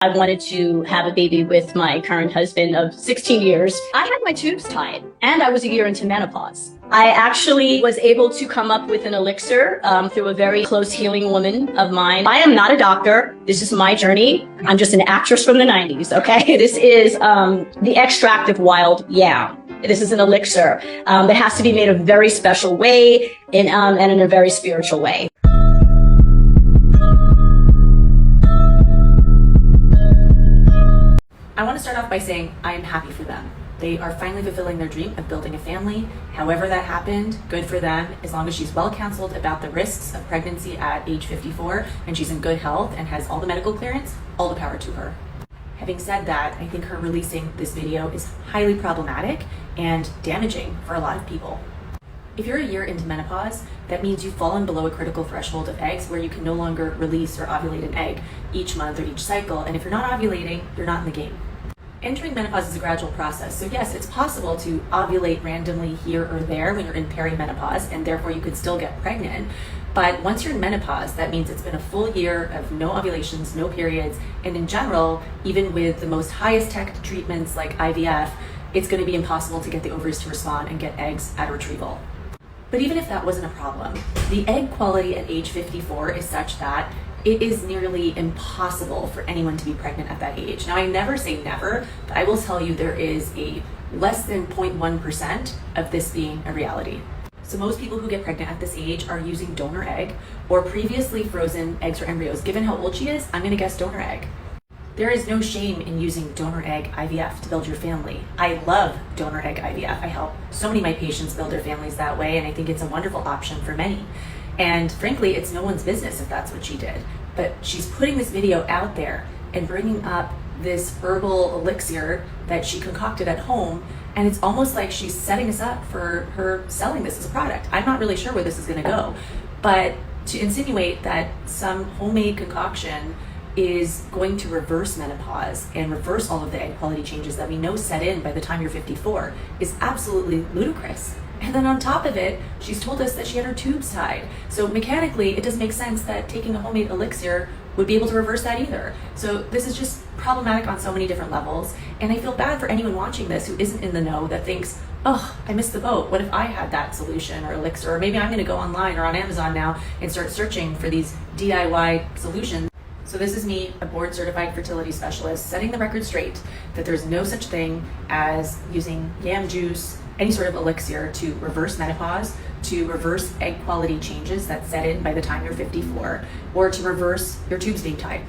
I wanted to have a baby with my current husband of 16 years. I had my tubes tied and I was a year into menopause. I actually was able to come up with an elixir through a very close healing woman of mine. I am not a doctor. This is my journey. I'm just an actress from the 90s, okay? This is the extract of wild yam. This is an elixir that has to be made a very special way and in a very spiritual way. I want to start off by saying I am happy for them. They are finally fulfilling their dream of building a family. However that happened, good for them, as long as she's well counseled about the risks of pregnancy at age 54 and she's in good health and has all the medical clearance, all the power to her. Having said that, I think her releasing this video is highly problematic and damaging for a lot of people. If you're a year into menopause, that means you've fallen below a critical threshold of eggs where you can no longer release or ovulate an egg each month or each cycle, and if you're not ovulating, you're not in the game. Entering menopause is a gradual process, so yes, it's possible to ovulate randomly here or there when you're in perimenopause, and therefore you could still get pregnant. But once you're in menopause, that means it's been a full year of no ovulations, no periods, and in general, even with the most highest tech treatments like IVF, it's going to be impossible to get the ovaries to respond and get eggs at retrieval. But even if that wasn't a problem, the egg quality at age 54 is such that it is nearly impossible for anyone to be pregnant at that age. Now, I never say never, but I will tell you there is a less than 0.1% of this being a reality. So most people who get pregnant at this age are using donor egg or previously frozen eggs or embryos. Given how old she is, I'm gonna guess donor egg. There is no shame in using donor egg IVF to build your family. I love donor egg IVF. I help so many of my patients build their families that way, and I think it's a wonderful option for many. And frankly, it's no one's business if that's what she did. But she's putting this video out there and bringing up this herbal elixir that she concocted at home, and it's almost like she's setting us up for her selling this as a product. I'm not really sure where this is gonna go, but to insinuate that some homemade concoction is going to reverse menopause and reverse all of the egg quality changes that we know set in by the time you're 54 is absolutely ludicrous. And then on top of it, she's told us that she had her tubes tied. So mechanically, it doesn't make sense that taking a homemade elixir would be able to reverse that either. So this is just problematic on so many different levels. And I feel bad for anyone watching this who isn't in the know that thinks, oh, I missed the boat. What if I had that solution or elixir? Or maybe I'm gonna go online or on Amazon now and start searching for these DIY solutions. So this is me, a board certified fertility specialist, setting the record straight that there's no such thing as using yam juice, any sort of elixir to reverse menopause, to reverse egg quality changes that set in by the time you're 54, or to reverse your tubes being tied.